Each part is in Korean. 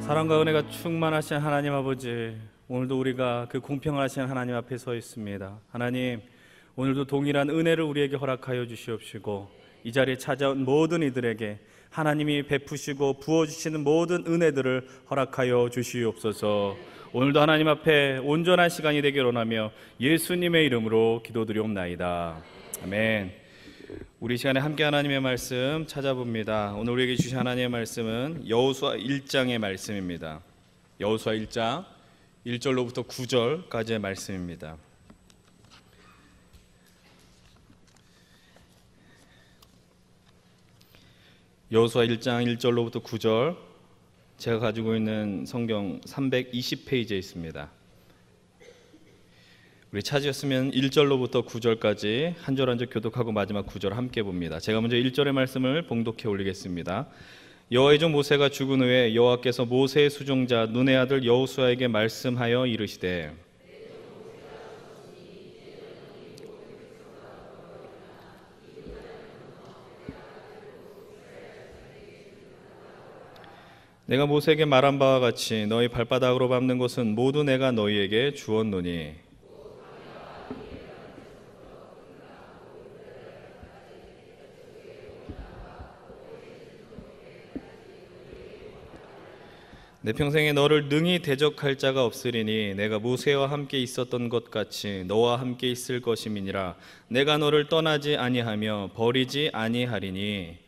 사랑과 은혜가 충만하신 하나님 아버지, 오늘도 우리가 그 공평하신 하나님 앞에 서 있습니다. 하나님, 오늘도 동일한 은혜를 우리에게 허락하여 주시옵시고, 이 자리에 찾아온 모든 이들에게 하나님이 베푸시고 부어주시는 모든 은혜들을 허락하여 주시옵소서. 오늘도 하나님 앞에 온전한 시간이 되기를 원하며 예수님의 이름으로 기도드리옵나이다. 아멘. 우리 시간에 함께 하나님의 말씀 찾아봅니다. 오늘 우리에게 주신 하나님의 말씀은 여호수아 1장의 말씀입니다. 여호수아 1장 1절로부터 9절까지의 말씀입니다. 여호수아 1장 1절로부터 9절, 제가 가지고 있는 성경 320페이지에 있습니다. 우리 찾으셨으면 1절로부터 9절까지 한 절 한 절 교독하고 마지막 9절 함께 봅니다. 제가 먼저 1절의 말씀을 봉독해 올리겠습니다. 여호와의 종 모세가 죽은 후에 여호와께서 모세의 수종자 눈의 아들 여호수아에게 말씀하여 이르시되, 내가 모세에게 말한 바와 같이 너희 발바닥으로 밟는 것은 모두 내가 너희에게 주었노니 내 평생에 너를 능히 대적할 자가 없으리니 내가 모세와 함께 있었던 것 같이 너와 함께 있을 것임이니라. 내가 너를 떠나지 아니하며 버리지 아니하리니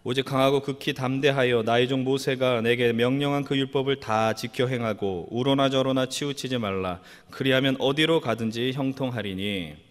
오직 강하고 극히 담대하여 나의 종 모세가 내게 명령한 그 율법을 다 지켜 행하고 우로나 저로나 치우치지 말라. 그리하면 어디로 가든지 형통하리니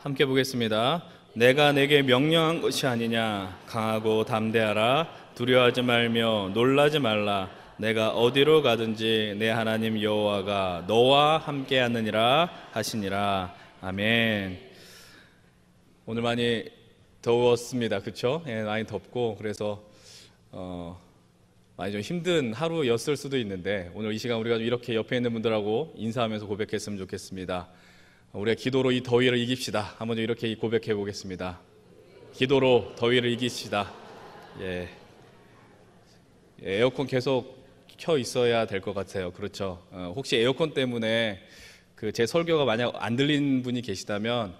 함께 보겠습니다. 내가 내게 명령한 것이 아니냐. 강하고 담대하라. 두려워하지 말며 놀라지 말라. 내가 어디로 가든지 내 하나님 여호와가 너와 함께 하느니라 하시니라. 아멘. 오늘 많이 더웠습니다. 그렇죠? 예, 많이 덥고 그래서 많이 좀 힘든 하루였을 수도 있는데 오늘 이 시간 우리가 이렇게 옆에 있는 분들하고 인사하면서 고백했으면 좋겠습니다. 우리가 기도로 이 더위를 이깁시다. 한번 이렇게 고백해 보겠습니다. 기도로 더위를 이깁시다. 예. 에어컨 계속 켜 있어야 될 것 같아요. 그렇죠? 혹시 에어컨 때문에 제 설교가 만약 안 들린 분이 계시다면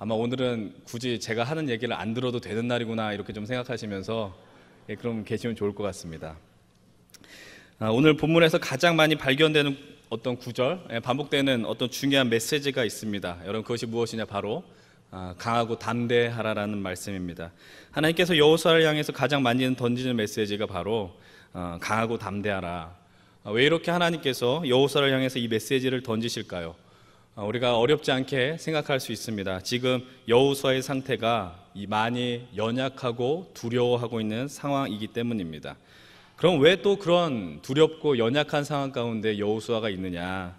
아마 오늘은 굳이 제가 하는 얘기를 안 들어도 되는 날이구나 이렇게 좀 생각하시면서 그럼 계시면 좋을 것 같습니다. 오늘 본문에서 가장 많이 발견되는 어떤 구절, 반복되는 어떤 중요한 메시지가 있습니다. 여러분 그것이 무엇이냐? 바로 강하고 담대하라라는 말씀입니다. 하나님께서 여호수아를 향해서 가장 많이 던지는 메시지가 바로 강하고 담대하라. 왜 이렇게 하나님께서 여호수아를 향해서 이 메시지를 던지실까요? 우리가 어렵지 않게 생각할 수 있습니다. 지금 여호수아의 상태가 많이 연약하고 두려워하고 있는 상황이기 때문입니다. 그럼 왜 또 그런 두렵고 연약한 상황 가운데 여호수아가 있느냐?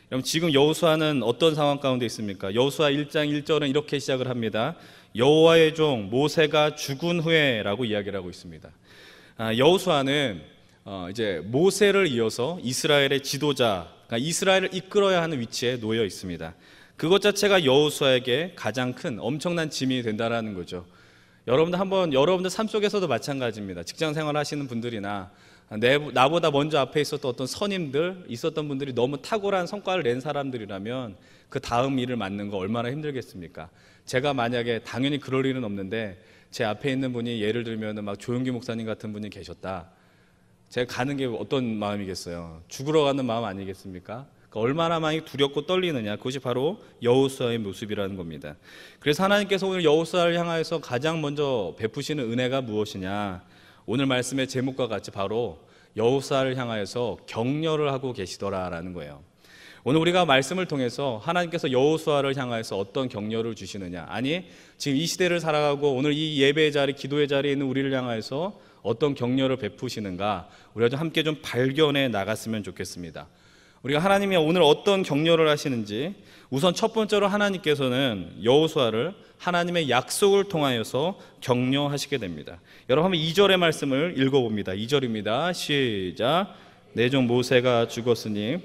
그럼 지금 여호수아는 어떤 상황 가운데 있습니까? 여호수아 1장 1절은 이렇게 시작을 합니다. 여호와의 종 모세가 죽은 후에라고 이야기를 하고 있습니다. 여호수아는 이제 모세를 이어서 이스라엘의 지도자, 그러니까 이스라엘을 이끌어야 하는 위치에 놓여 있습니다. 그것 자체가 여호수아에게 가장 큰 엄청난 짐이 된다라는 거죠. 여러분들 삶 속에서도 마찬가지입니다. 직장 생활 하시는 분들이나 나보다 먼저 앞에 있었던 어떤 선임들, 있었던 분들이 너무 탁월한 성과를 낸 사람들이라면 그 다음 일을 맡는 거 얼마나 힘들겠습니까? 제가 만약에 당연히 그럴 일은 없는데 제 앞에 있는 분이 예를 들면 막 조용기 목사님 같은 분이 계셨다. 제가 가는 게 어떤 마음이겠어요? 죽으러 가는 마음 아니겠습니까? 얼마나 많이 두렵고 떨리느냐, 그것이 바로 여호수아의 모습이라는 겁니다. 그래서 하나님께서 오늘 여호수아를 향하여서 가장 먼저 베푸시는 은혜가 무엇이냐, 오늘 말씀의 제목과 같이 바로 여호수아를 향하여서 격려를 하고 계시더라라는 거예요. 오늘 우리가 말씀을 통해서 하나님께서 여호수아를 향하여서 어떤 격려를 주시느냐, 아니 지금 이 시대를 살아가고 오늘 이 예배의 자리, 기도의 자리에 있는 우리를 향하여서 어떤 격려를 베푸시는가, 우리가 좀 함께 좀 발견해 나갔으면 좋겠습니다. 우리가 하나님이 오늘 어떤 격려를 하시는지, 우선 첫 번째로 하나님께서는 여호수아를 하나님의 약속을 통하여서 격려하시게 됩니다. 여러분 한번 2절의 말씀을 읽어봅니다. 2절입니다. 시작. 내 종 모세가 죽었으니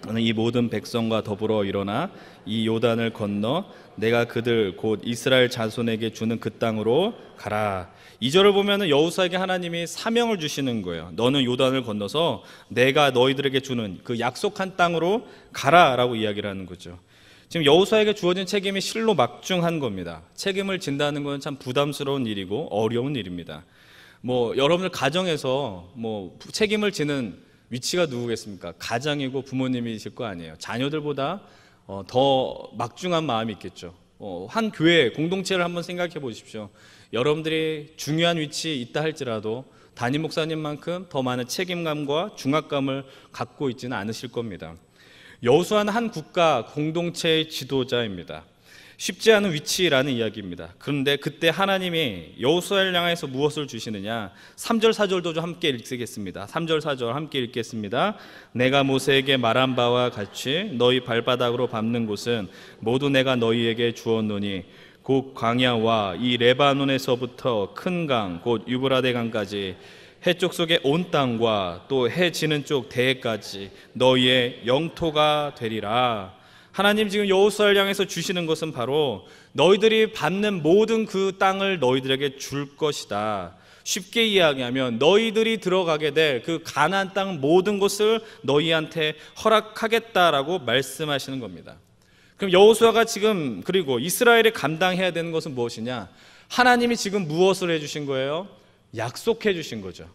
너는 이 모든 백성과 더불어 일어나 이 요단을 건너 내가 그들 곧 이스라엘 자손에게 주는 그 땅으로 가라. 2절을 보면은 여호수아에게 하나님이 사명을 주시는 거예요. 너는 요단을 건너서 내가 너희들에게 주는 그 약속한 땅으로 가라라고 이야기를 하는 거죠. 지금 여호수아에게 주어진 책임이 실로 막중한 겁니다. 책임을 진다는 건 참 부담스러운 일이고 어려운 일입니다. 여러분들 가정에서 책임을 지는 위치가 누구겠습니까? 가장이고 부모님이실 거 아니에요. 자녀들보다 더 막중한 마음이 있겠죠. 한 교회 공동체를 한번 생각해 보십시오. 여러분들이 중요한 위치에 있다 할지라도 담임 목사님만큼 더 많은 책임감과 중압감을 갖고 있지는 않으실 겁니다. 여호수아는 한 국가 공동체의 지도자입니다. 쉽지 않은 위치라는 이야기입니다. 그런데 그때 하나님이 여호수아를 향해서 무엇을 주시느냐? 3절 4절도 좀 함께 읽겠습니다. 3절 4절 함께 읽겠습니다. 내가 모세에게 말한 바와 같이 너희 발바닥으로 밟는 곳은 모두 내가 너희에게 주었노니 곧 광야와 이 레바논에서부터 큰 강 곧 유브라데 강까지 해쪽 속의 온 땅과 또 해 지는 쪽 대해까지 너희의 영토가 되리라. 하나님 지금 여호수아를 향해서 주시는 것은 바로 너희들이 밟는 모든 그 땅을 너희들에게 줄 것이다. 쉽게 이야기하면 너희들이 들어가게 될 그 가나안 땅 모든 것을 너희한테 허락하겠다라고 말씀하시는 겁니다. 그럼 여호수아가 지금 그리고 이스라엘이 감당해야 되는 것은 무엇이냐? 하나님이 지금 무엇을 해주신 거예요? 약속해 주신 거죠.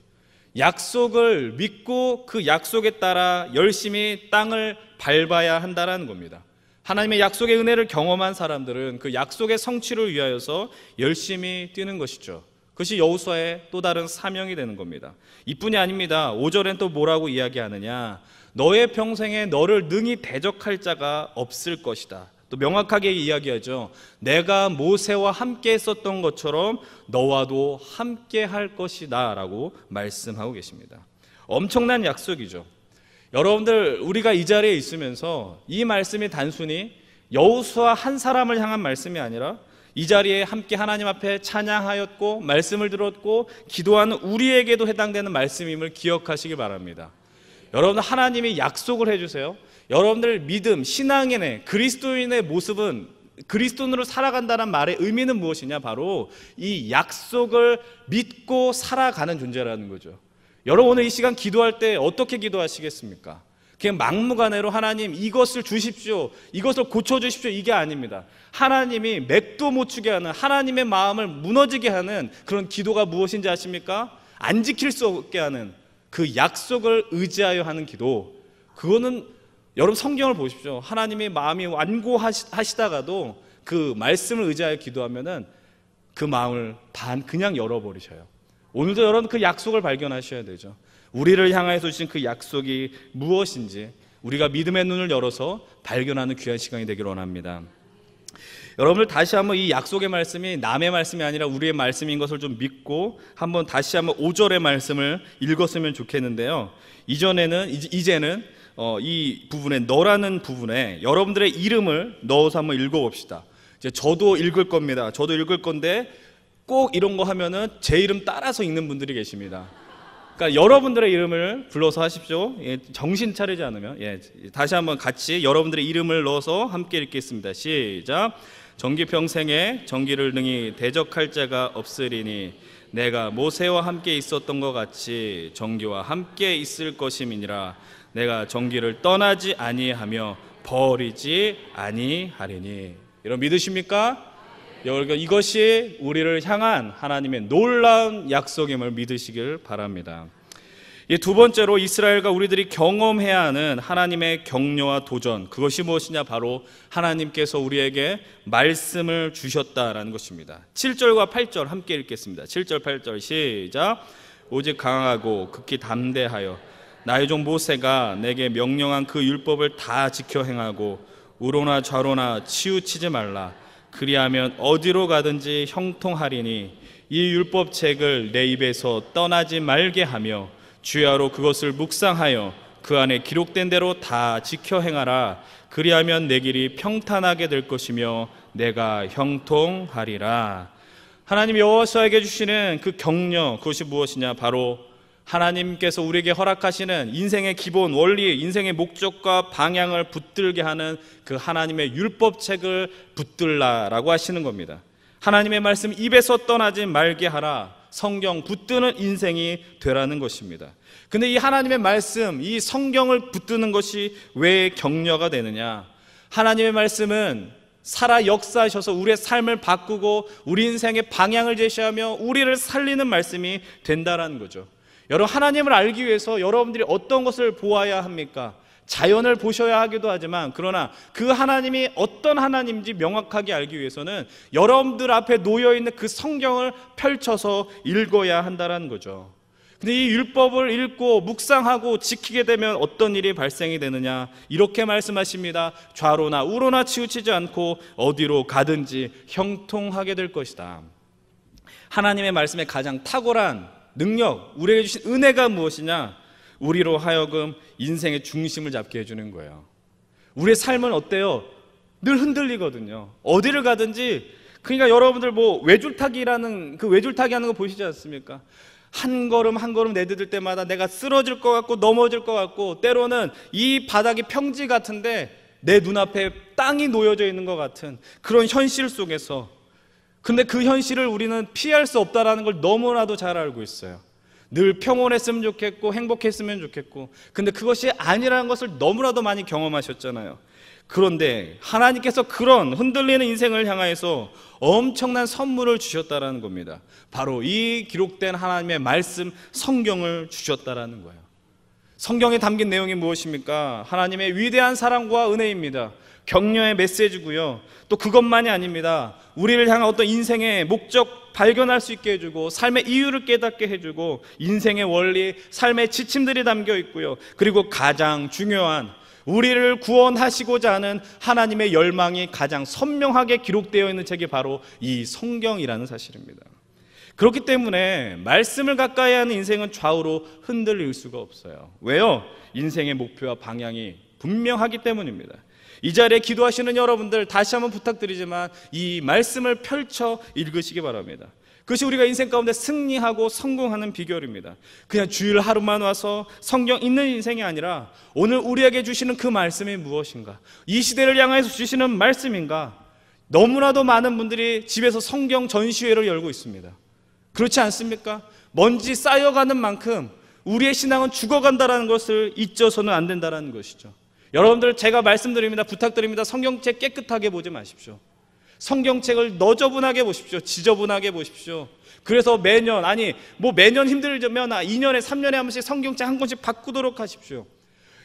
약속을 믿고 그 약속에 따라 열심히 땅을 밟아야 한다는 겁니다. 하나님의 약속의 은혜를 경험한 사람들은 그 약속의 성취를 위하여서 열심히 뛰는 것이죠. 그것이 여호수아의 또 다른 사명이 되는 겁니다. 이뿐이 아닙니다. 5절엔 또 뭐라고 이야기하느냐? 너의 평생에 너를 능히 대적할 자가 없을 것이다. 또 명확하게 이야기하죠. 내가 모세와 함께 했었던 것처럼 너와도 함께 할 것이다 라고 말씀하고 계십니다. 엄청난 약속이죠. 여러분들 우리가 이 자리에 있으면서 이 말씀이 단순히 여호수아 한 사람을 향한 말씀이 아니라 이 자리에 함께 하나님 앞에 찬양하였고 말씀을 들었고 기도하는 우리에게도 해당되는 말씀임을 기억하시기 바랍니다. 여러분 하나님이 약속을 해주세요. 여러분들 믿음, 신앙인의 그리스도인의 모습은 그리스도인으로 살아간다는 말의 의미는 무엇이냐? 바로 이 약속을 믿고 살아가는 존재라는 거죠. 여러분 오늘 이 시간 기도할 때 어떻게 기도하시겠습니까? 그냥 막무가내로 하나님 이것을 주십시오, 이것을 고쳐주십시오 이게 아닙니다. 하나님이 맥도 못 추게 하는, 하나님의 마음을 무너지게 하는 그런 기도가 무엇인지 아십니까? 안 지킬 수 없게 하는 그 약속을 의지하여 하는 기도. 그거는 여러분 성경을 보십시오. 하나님의 마음이 완고하시다가도 그 말씀을 의지하여 기도하면은 그 마음을 그냥 열어버리셔요. 오늘도 여러분 그 약속을 발견하셔야 되죠. 우리를 향하여서 주신 그 약속이 무엇인지 우리가 믿음의 눈을 열어서 발견하는 귀한 시간이 되기를 원합니다. 여러분들 다시 한번 이 약속의 말씀이 남의 말씀이 아니라 우리의 말씀인 것을 좀 믿고 한번 다시 한번 5절의 말씀을 읽었으면 좋겠는데요. 이제는 이 부분에 너라는 부분에 여러분들의 이름을 넣어서 한번 읽어봅시다. 이제 저도 읽을 겁니다. 저도 읽을 건데 꼭 이런 거 하면은 제 이름 따라서 읽는 분들이 계십니다. 그러니까 여러분들의 이름을 불러서 하십시오. 정신 차리지 않으면. 다시 한번 같이 여러분들의 이름을 넣어서 함께 읽겠습니다. 시작. 정기 평생에 정기를 능히 대적할 자가 없으리니 내가 모세와 함께 있었던 것 같이 정기와 함께 있을 것임이니라. 내가 정기를 떠나지 아니하며 버리지 아니하리니. 여러분 믿으십니까? 여러분 이것이 우리를 향한 하나님의 놀라운 약속임을 믿으시길 바랍니다. 두 번째로 이스라엘과 우리들이 경험해야 하는 하나님의 격려와 도전, 그것이 무엇이냐? 바로 하나님께서 우리에게 말씀을 주셨다라는 것입니다. 7절과 8절 함께 읽겠습니다. 7절 8절 시작. 오직 강하고 극히 담대하여 나의 종 모세가 내게 명령한 그 율법을 다 지켜 행하고 우로나 좌로나 치우치지 말라. 그리하면 어디로 가든지 형통하리니 이 율법책을 내 입에서 떠나지 말게 하며 주야로 그것을 묵상하여 그 안에 기록된 대로 다 지켜 행하라. 그리하면 내 길이 평탄하게 될 것이며 내가 형통하리라. 하나님 여호수아에게 주시는 그 격려, 그것이 무엇이냐? 바로 하나님께서 우리에게 허락하시는 인생의 기본 원리, 인생의 목적과 방향을 붙들게 하는 그 하나님의 율법책을 붙들라라고 하시는 겁니다. 하나님의 말씀 입에서 떠나지 말게 하라. 성경 붙드는 인생이 되라는 것입니다. 근데 이 하나님의 말씀, 이 성경을 붙드는 것이 왜 격려가 되느냐? 하나님의 말씀은 살아 역사하셔서 우리의 삶을 바꾸고 우리 인생의 방향을 제시하며 우리를 살리는 말씀이 된다라는 거죠. 여러분, 하나님을 알기 위해서 여러분들이 어떤 것을 보아야 합니까? 자연을 보셔야 하기도 하지만, 그러나 그 하나님이 어떤 하나님인지 명확하게 알기 위해서는 여러분들 앞에 놓여있는 그 성경을 펼쳐서 읽어야 한다는 거죠. 근데 이 율법을 읽고 묵상하고 지키게 되면 어떤 일이 발생이 되느냐? 이렇게 말씀하십니다. 좌로나 우로나 치우치지 않고 어디로 가든지 형통하게 될 것이다. 하나님의 말씀의 가장 탁월한 능력, 우리에게 주신 은혜가 무엇이냐? 우리로 하여금 인생의 중심을 잡게 해주는 거예요. 우리의 삶은 어때요? 늘 흔들리거든요. 어디를 가든지. 그러니까 여러분들 뭐 외줄타기라는 그 외줄타기 하는 거 보시지 않습니까? 한 걸음 한 걸음 내디딜 때마다 내가 쓰러질 것 같고 넘어질 것 같고, 때로는 이 바닥이 평지 같은데 내 눈앞에 땅이 놓여져 있는 것 같은 그런 현실 속에서, 근데 그 현실을 우리는 피할 수 없다는 걸 너무나도 잘 알고 있어요. 늘 평온했으면 좋겠고 행복했으면 좋겠고, 근데 그것이 아니라는 것을 너무나도 많이 경험하셨잖아요. 그런데 하나님께서 그런 흔들리는 인생을 향하여서 엄청난 선물을 주셨다라는 겁니다. 바로 이 기록된 하나님의 말씀 성경을 주셨다라는 거예요. 성경에 담긴 내용이 무엇입니까? 하나님의 위대한 사랑과 은혜입니다. 격려의 메시지고요. 또 그것만이 아닙니다. 우리를 향한 어떤 인생의 목적 발견할 수 있게 해주고, 삶의 이유를 깨닫게 해주고, 인생의 원리, 삶의 지침들이 담겨 있고요. 그리고 가장 중요한, 우리를 구원하시고자 하는 하나님의 열망이 가장 선명하게 기록되어 있는 책이 바로 이 성경이라는 사실입니다. 그렇기 때문에 말씀을 가까이 하는 인생은 좌우로 흔들릴 수가 없어요. 왜요? 인생의 목표와 방향이 분명하기 때문입니다. 이 자리에 기도하시는 여러분들, 다시 한번 부탁드리지만 이 말씀을 펼쳐 읽으시기 바랍니다. 그것이 우리가 인생 가운데 승리하고 성공하는 비결입니다. 그냥 주일 하루만 와서 성경 읽는 인생이 아니라 오늘 우리에게 주시는 그 말씀이 무엇인가? 이 시대를 향해서 주시는 말씀인가? 너무나도 많은 분들이 집에서 성경 전시회를 열고 있습니다. 그렇지 않습니까? 먼지 쌓여가는 만큼 우리의 신앙은 죽어간다는 것을 잊어서는 안 된다는 것이죠. 여러분들, 제가 말씀드립니다. 부탁드립니다. 성경책 깨끗하게 보지 마십시오. 성경책을 너저분하게 보십시오. 지저분하게 보십시오. 그래서 매년 힘들면 2년에 3년에 한 번씩 성경책 한 권씩 바꾸도록 하십시오.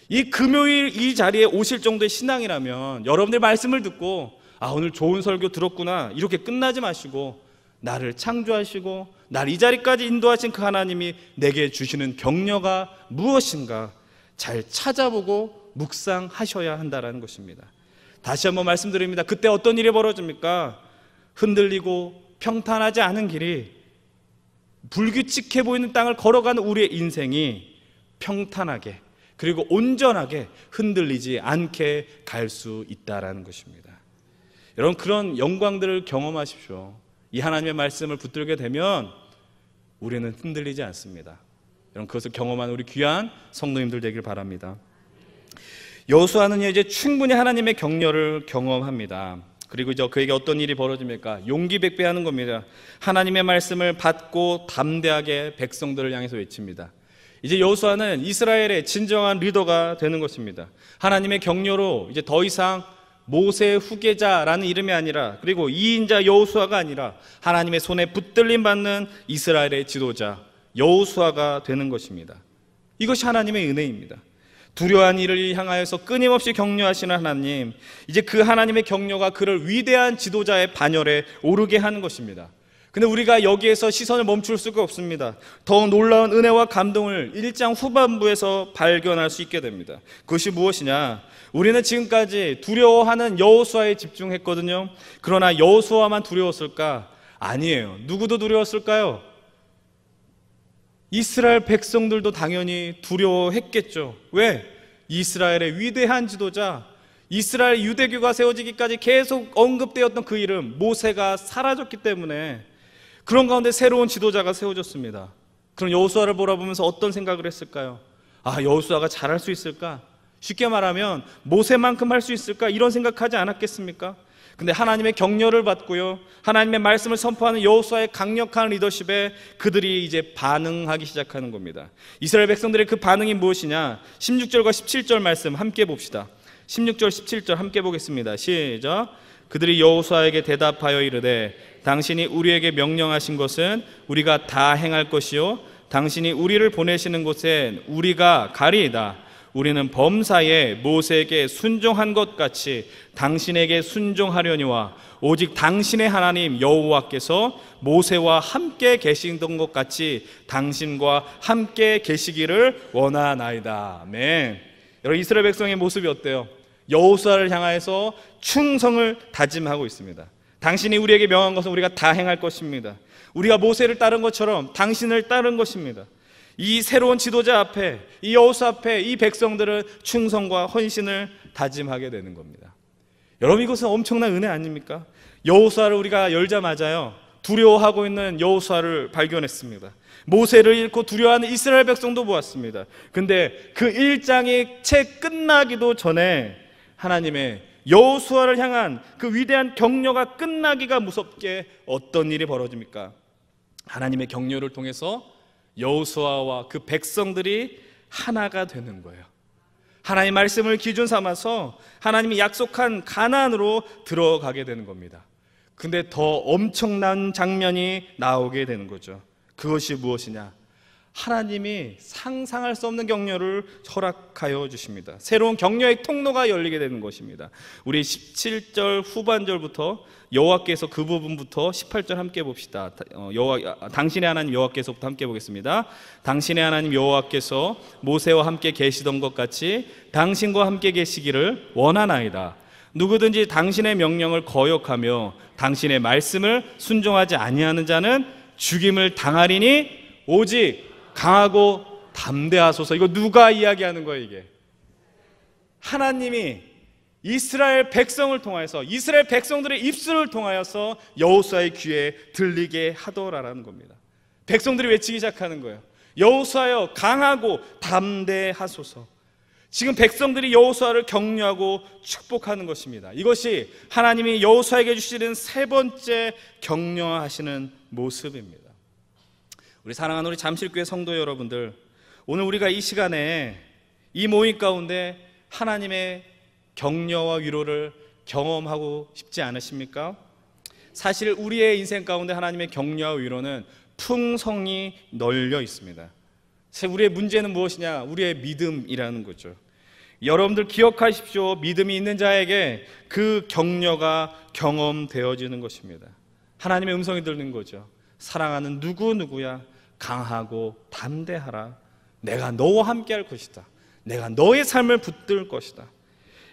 이 금요일 이 자리에 오실 정도의 신앙이라면 여러분들 말씀을 듣고 오늘 좋은 설교 들었구나 이렇게 끝나지 마시고, 나를 창조하시고 날 이 자리까지 인도하신 그 하나님이 내게 주시는 격려가 무엇인가 잘 찾아보고 묵상하셔야 한다는 것입니다. 다시 한번 말씀드립니다. 그때 어떤 일이 벌어집니까? 흔들리고 평탄하지 않은 길이, 불규칙해 보이는 땅을 걸어가는 우리의 인생이 평탄하게 그리고 온전하게 흔들리지 않게 갈 수 있다는 것입니다. 여러분, 그런 영광들을 경험하십시오. 이 하나님의 말씀을 붙들게 되면 우리는 흔들리지 않습니다. 여러분, 그것을 경험한 우리 귀한 성도님들 되길 바랍니다. 여호수아는 이제 충분히 하나님의 격려를 경험합니다. 그리고 이제 그에게 어떤 일이 벌어집니까? 용기 백배하는 겁니다. 하나님의 말씀을 받고 담대하게 백성들을 향해서 외칩니다. 이제 여호수아는 이스라엘의 진정한 리더가 되는 것입니다. 하나님의 격려로 이제 더 이상 모세의 후계자라는 이름이 아니라, 그리고 2인자 여호수아가 아니라 하나님의 손에 붙들림 받는 이스라엘의 지도자 여호수아가 되는 것입니다. 이것이 하나님의 은혜입니다. 두려워한 이를 향하여서 끊임없이 격려하시는 하나님, 이제 그 하나님의 격려가 그를 위대한 지도자의 반열에 오르게 하는 것입니다. 근데 우리가 여기에서 시선을 멈출 수가 없습니다. 더 놀라운 은혜와 감동을 1장 후반부에서 발견할 수 있게 됩니다. 그것이 무엇이냐? 우리는 지금까지 두려워하는 여호수아에 집중했거든요. 그러나 여호수아만 두려웠을까? 아니에요. 누구도 두려웠을까요? 이스라엘 백성들도 당연히 두려워했겠죠. 왜? 이스라엘의 위대한 지도자, 이스라엘 유대교가 세워지기까지 계속 언급되었던 그 이름 모세가 사라졌기 때문에 그런 가운데 새로운 지도자가 세워졌습니다. 그럼 여호수아를 바라보면서 어떤 생각을 했을까요? 여호수아가 잘할 수 있을까? 쉽게 말하면 모세만큼 할 수 있을까? 이런 생각하지 않았겠습니까? 근데 하나님의 격려를 받고요, 하나님의 말씀을 선포하는 여호수아의 강력한 리더십에 그들이 이제 반응하기 시작하는 겁니다. 이스라엘 백성들의 그 반응이 무엇이냐? 16절과 17절 말씀 함께 봅시다. 16절 17절 함께 보겠습니다. 시작. 그들이 여호수아에게 대답하여 이르되 당신이 우리에게 명령하신 것은 우리가 다 행할 것이요 당신이 우리를 보내시는 곳엔 우리가 가리이다. 우리는 범사에 모세에게 순종한 것 같이 당신에게 순종하려니와 오직 당신의 하나님 여호와께서 모세와 함께 계시던 것 같이 당신과 함께 계시기를 원하나이다. 아멘. 여러분, 이스라엘 백성의 모습이 어때요? 여호수아를 향하여서 충성을 다짐하고 있습니다. 당신이 우리에게 명한 것은 우리가 다 행할 것입니다. 우리가 모세를 따른 것처럼 당신을 따른 것입니다. 이 새로운 지도자 앞에, 이 여호수아 앞에 이 백성들은 충성과 헌신을 다짐하게 되는 겁니다. 여러분, 이것은 엄청난 은혜 아닙니까? 여호수아를 우리가 열자마자요, 두려워하고 있는 여호수아를 발견했습니다. 모세를 잃고 두려워하는 이스라엘 백성도 보았습니다. 근데 그 1장이 채 끝나기도 전에 하나님의 여호수아를 향한 그 위대한 격려가 끝나기가 무섭게 어떤 일이 벌어집니까? 하나님의 격려를 통해서 여호수아와 그 백성들이 하나가 되는 거예요. 하나님의 말씀을 기준 삼아서 하나님이 약속한 가나안으로 들어가게 되는 겁니다. 근데 더 엄청난 장면이 나오게 되는 거죠. 그것이 무엇이냐? 하나님이 상상할 수 없는 격려를 허락하여 주십니다. 새로운 격려의 통로가 열리게 되는 것입니다. 우리 17절 후반절부터 여호와께서 그 부분부터 18절 함께 봅시다. 당신의 하나님 여호와께서부터 함께 보겠습니다. 당신의 하나님 여호와께서 모세와 함께 계시던 것 같이 당신과 함께 계시기를 원하나이다. 누구든지 당신의 명령을 거역하며 당신의 말씀을 순종하지 아니하는 자는 죽임을 당하리니 오직 강하고 담대하소서. 이거 누가 이야기하는 거예요? 이게 하나님이 이스라엘 백성을 통하여서, 이스라엘 백성들의 입술을 통하여서 여호수아의 귀에 들리게 하더라라는 겁니다. 백성들이 외치기 시작하는 거예요. 여호수아여 강하고 담대하소서. 지금 백성들이 여호수아를 격려하고 축복하는 것입니다. 이것이 하나님이 여호수아에게 주시는 세 번째 격려하시는 모습입니다. 우리 사랑하는 우리 잠실교회 성도 여러분들, 오늘 우리가 이 시간에 이 모임 가운데 하나님의 격려와 위로를 경험하고 싶지 않으십니까? 사실 우리의 인생 가운데 하나님의 격려와 위로는 풍성히 널려 있습니다. 우리의 문제는 무엇이냐? 우리의 믿음이라는 거죠. 여러분들 기억하십시오. 믿음이 있는 자에게 그 격려가 경험되어지는 것입니다. 하나님의 음성이 들리는 거죠. 사랑하는 누구누구야, 강하고 담대하라. 내가 너와 함께 할 것이다. 내가 너의 삶을 붙들 것이다.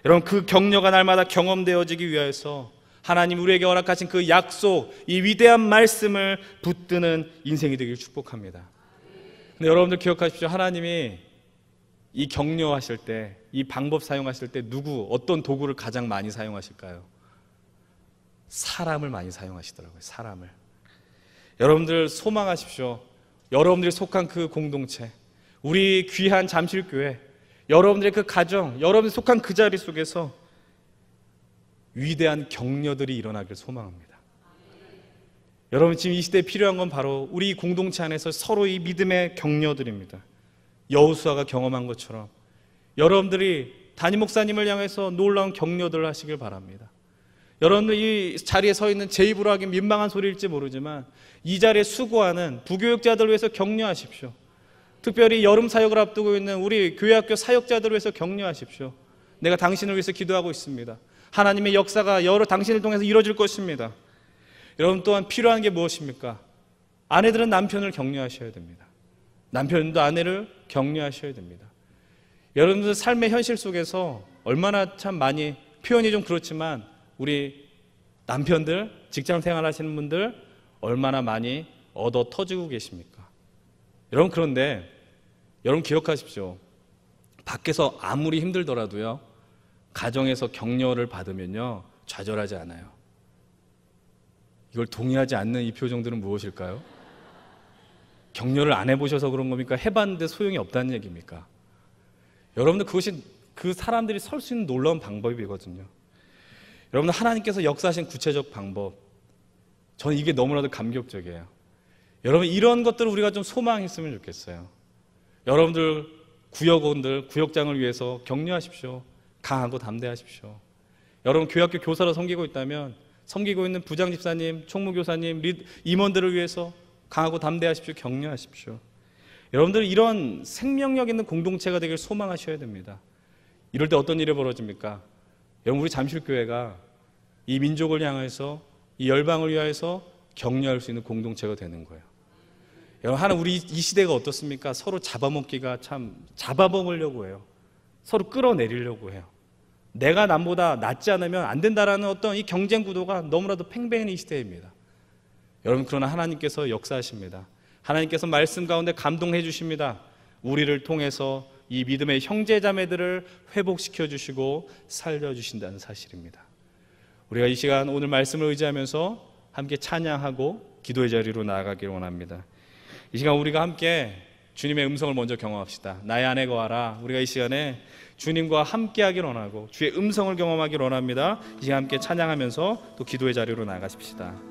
여러분, 그 격려가 날마다 경험되어지기 위해서 하나님 우리에게 허락하신 그 약속, 이 위대한 말씀을 붙드는 인생이 되길 축복합니다. 근데 여러분들 기억하십시오. 하나님이 이 격려하실 때, 이 방법 사용하실 때 어떤 도구를 가장 많이 사용하실까요? 사람을 많이 사용하시더라고요. 사람을. 여러분들 소망하십시오. 여러분들이 속한 그 공동체, 우리 귀한 잠실교회, 여러분들의 그 가정, 여러분들이 속한 그 자리 속에서 위대한 격려들이 일어나길 소망합니다. 여러분, 지금 이 시대에 필요한 건 바로 우리 공동체 안에서 서로 이 믿음의 격려들입니다. 여호수아가 경험한 것처럼 여러분들이 담임 목사님을 향해서 놀라운 격려들을 하시길 바랍니다. 여러분들 이 자리에 서 있는 제 입으로 하긴 민망한 소리일지 모르지만 이 자리에 수고하는 부교육자들을 위해서 격려하십시오. 특별히 여름 사역을 앞두고 있는 우리 교회학교 사역자들을 위해서 격려하십시오. 내가 당신을 위해서 기도하고 있습니다. 하나님의 역사가 당신을 통해서 이루어질 것입니다. 여러분, 또한 필요한 게 무엇입니까? 아내들은 남편을 격려하셔야 됩니다. 남편도 아내를 격려하셔야 됩니다. 여러분들 삶의 현실 속에서 얼마나 참 많이, 표현이 좀 그렇지만 우리 남편들, 직장 생활하시는 분들 얼마나 많이 얻어 터지고 계십니까? 여러분, 그런데 여러분 기억하십시오. 밖에서 아무리 힘들더라도요, 가정에서 격려를 받으면요, 좌절하지 않아요. 이걸 동의하지 않는 이 표정들은 무엇일까요? 격려를 안 해보셔서 그런 겁니까? 해봤는데 소용이 없다는 얘기입니까? 여러분들, 그것이 그 사람들이 설 수 있는 놀라운 방법이거든요. 여러분들, 하나님께서 역사하신 구체적 방법, 저는 이게 너무나도 감격적이에요. 여러분, 이런 것들을 우리가 좀 소망했으면 좋겠어요. 여러분들, 구역원들, 구역장을 위해서 격려하십시오. 강하고 담대하십시오. 여러분, 교회학교 교사로 섬기고 있다면 섬기고 있는 부장집사님, 총무교사님, 임원들을 위해서 강하고 담대하십시오. 격려하십시오. 여러분들, 이런 생명력 있는 공동체가 되길 소망하셔야 됩니다. 이럴 때 어떤 일이 벌어집니까? 여러분, 우리 잠실교회가 이 민족을 향해서, 이 열방을 위하여서 격려할 수 있는 공동체가 되는 거예요. 여러분, 하나 우리 이 시대가 어떻습니까? 서로 잡아먹기가 참, 잡아먹으려고 해요. 서로 끌어내리려고 해요. 내가 남보다 낫지 않으면 안 된다라는 어떤 이 경쟁 구도가 너무나도 팽배한 이 시대입니다. 여러분, 그러나 하나님께서 역사하십니다. 하나님께서 말씀 가운데 감동해 주십니다. 우리를 통해서 이 믿음의 형제자매들을 회복시켜 주시고 살려주신다는 사실입니다. 우리가 이 시간 오늘 말씀을 의지하면서 함께 찬양하고 기도의 자리로 나아가기를 원합니다. 이 시간 우리가 함께 주님의 음성을 먼저 경험합시다. 나의 안에 거하라. 우리가 이 시간에 주님과 함께 하기를 원하고 주의 음성을 경험하기를 원합니다. 이 시간 함께 찬양하면서 또 기도의 자리로 나아가십시다.